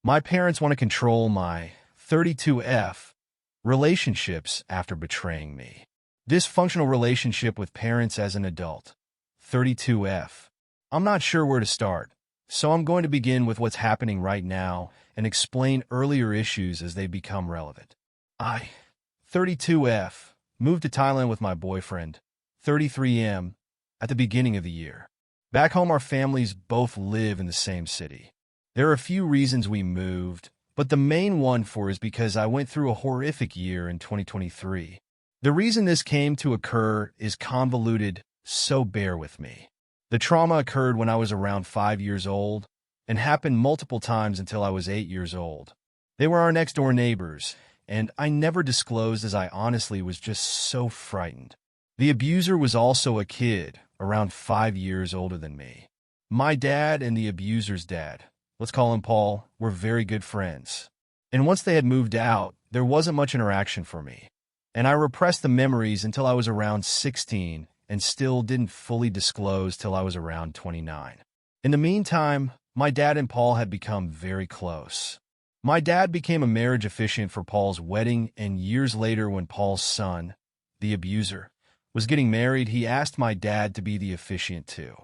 My parents want to control my 32F relationships after betraying me. Dysfunctional relationship with parents as an adult. 32F. I'm not sure where to start, so I'm going to begin with what's happening right now and explain earlier issues as they become relevant. 32F, moved to Thailand with my boyfriend, 33M, at the beginning of the year. Back home, our families both live in the same city. There are a few reasons we moved, but the main one is because I went through a horrific year in 2023. The reason this came to occur is convoluted, so bear with me. The trauma occurred when I was around 5 years old and happened multiple times until I was 8 years old. They were our next-door neighbors, and I never disclosed as I honestly was just so frightened. The abuser was also a kid, around 5 years older than me. My dad and the abuser's dad, let's call him Paul, were very good friends. And once they had moved out, there wasn't much interaction for me. And I repressed the memories until I was around 16 and still didn't fully disclose till I was around 29. In the meantime, my dad and Paul had become very close. My dad became a marriage officiant for Paul's wedding, and years later when Paul's son, the abuser, was getting married, he asked my dad to be the officiant too.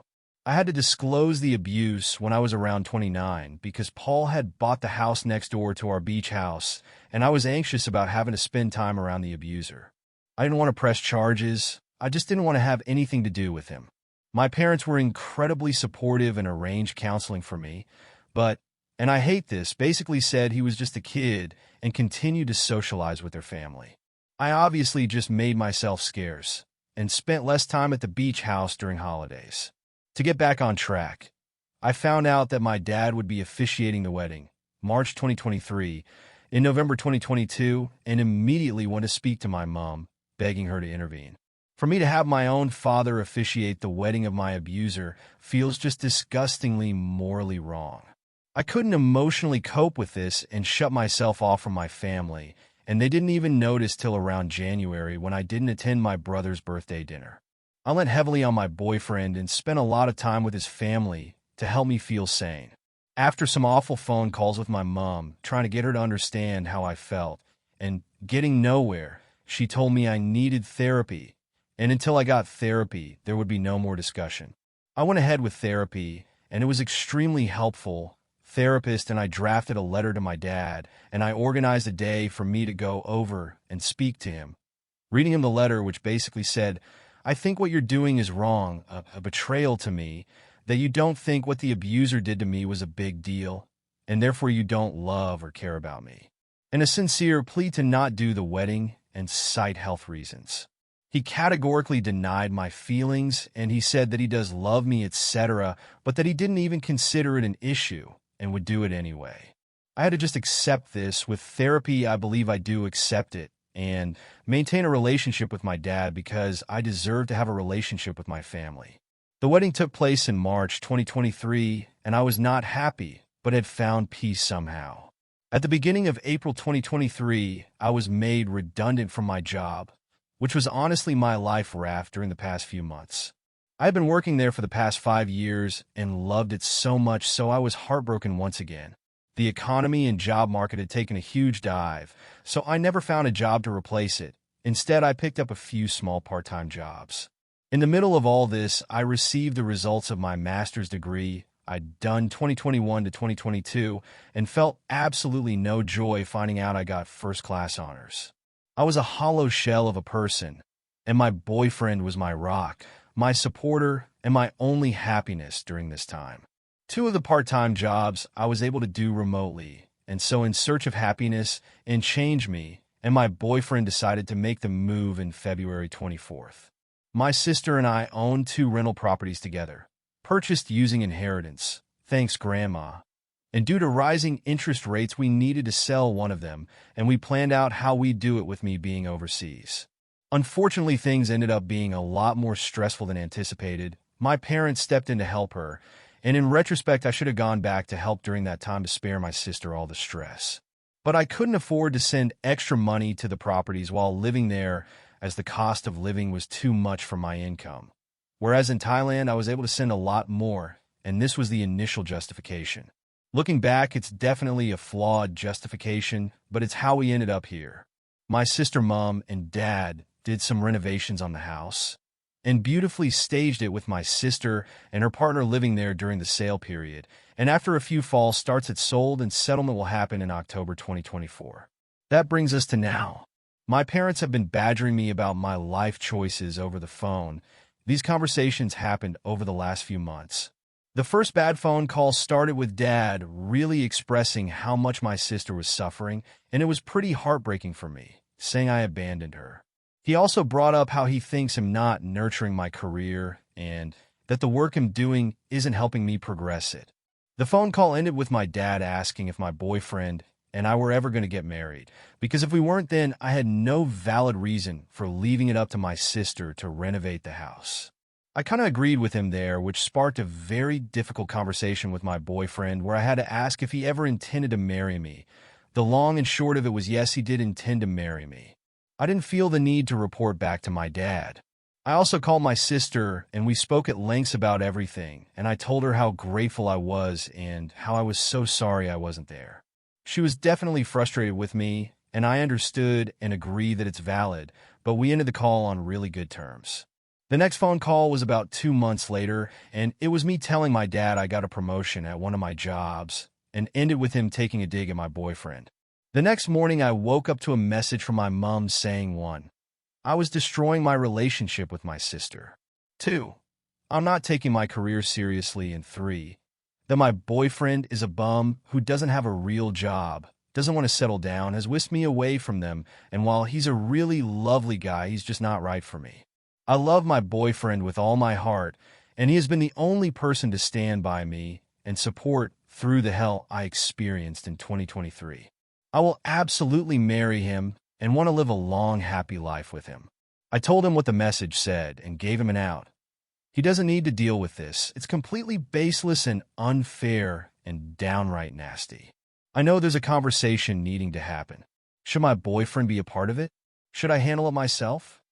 I had to disclose the abuse when I was around 29 because Paul had bought the house next door to our beach house, and I was anxious about having to spend time around the abuser. I didn't want to press charges. I just didn't want to have anything to do with him. My parents were incredibly supportive and arranged counseling for me, but, and I hate this, basically said he was just a kid and continued to socialize with their family. I obviously just made myself scarce and spent less time at the beach house during holidays. To get back on track, I found out that my dad would be officiating the wedding, March 2023, in November 2022, and immediately went to speak to my mom, begging her to intervene. For me to have my own father officiate the wedding of my abuser feels just disgustingly morally wrong. I couldn't emotionally cope with this and shut myself off from my family, and they didn't even notice till around January when I didn't attend my brother's birthday dinner. I lent heavily on my boyfriend and spent a lot of time with his family to help me feel sane. After some awful phone calls with my mom, trying to get her to understand how I felt, and getting nowhere, she told me I needed therapy, and until I got therapy, there would be no more discussion. I went ahead with therapy, and it was extremely helpful. Therapist and I drafted a letter to my dad, and I organized a day for me to go over and speak to him. Reading him the letter, which basically said, I think what you're doing is wrong, a betrayal to me, that you don't think what the abuser did to me was a big deal, and therefore you don't love or care about me. And a sincere plea to not do the wedding and cite health reasons. He categorically denied my feelings, and he said that he does love me, etc., but that he didn't even consider it an issue and would do it anyway. I had to just accept this. With therapy, I believe I do accept it and maintain a relationship with my dad because I deserve to have a relationship with my family. The wedding took place in March 2023, and I was not happy, but had found peace somehow. At the beginning of April 2023, I was made redundant from my job, which was honestly my life raft during the past few months. I had been working there for the past 5 years and loved it so much, so I was heartbroken once again. The economy and job market had taken a huge dive, so I never found a job to replace it. Instead, I picked up a few small part-time jobs. In the middle of all this, I received the results of my master's degree I'd done 2021 to 2022 and felt absolutely no joy finding out I got first-class honors. I was a hollow shell of a person, and my boyfriend was my rock, my supporter, and my only happiness during this time. 2 of the part-time jobs I was able to do remotely, and so in search of happiness and change me, and my boyfriend decided to make the move in February 24th. My sister and I owned 2 rental properties together, purchased using inheritance, thanks Grandma. And due to rising interest rates, we needed to sell one of them, and we planned out how we'd do it with me being overseas. Unfortunately, things ended up being a lot more stressful than anticipated. My parents stepped in to help her, and in retrospect, I should have gone back to help during that time to spare my sister all the stress. But I couldn't afford to send extra money to the properties while living there, as the cost of living was too much for my income. Whereas in Thailand, I was able to send a lot more, and this was the initial justification. Looking back, it's definitely a flawed justification, but it's how we ended up here. My sister, mom, and dad did some renovations on the house and beautifully staged it with my sister and her partner living there during the sale period. And after a few false starts, it sold and settlement will happen in October 2024. That brings us to now. My parents have been badgering me about my life choices over the phone. These conversations happened over the last few months. The first bad phone call started with Dad really expressing how much my sister was suffering, and it was pretty heartbreaking for me, saying I abandoned her. He also brought up how he thinks I'm not nurturing my career and that the work I'm doing isn't helping me progress it. The phone call ended with my dad asking if my boyfriend and I were ever going to get married, because if we weren't, then I had no valid reason for leaving it up to my sister to renovate the house. I kind of agreed with him there, which sparked a very difficult conversation with my boyfriend where I had to ask if he ever intended to marry me. The long and short of it was yes, he did intend to marry me. I didn't feel the need to report back to my dad. I also called my sister and we spoke at lengths about everything, and I told her how grateful I was and how I was so sorry I wasn't there. She was definitely frustrated with me, and I understood and agree that it's valid, but we ended the call on really good terms. The next phone call was about 2 months later, and it was me telling my dad I got a promotion at one of my jobs, and ended with him taking a dig at my boyfriend. The next morning, I woke up to a message from my mom saying 1. I was destroying my relationship with my sister. 2. I'm not taking my career seriously. And 3. That my boyfriend is a bum who doesn't have a real job, doesn't want to settle down, has whisked me away from them, and while he's a really lovely guy, he's just not right for me. I love my boyfriend with all my heart, and he has been the only person to stand by me and support through the hell I experienced in 2023. I will absolutely marry him and want to live a long, happy life with him. I told him what the message said and gave him an out. He doesn't need to deal with this. It's completely baseless and unfair and downright nasty. I know there's a conversation needing to happen. Should my boyfriend be a part of it? Should I handle it myself?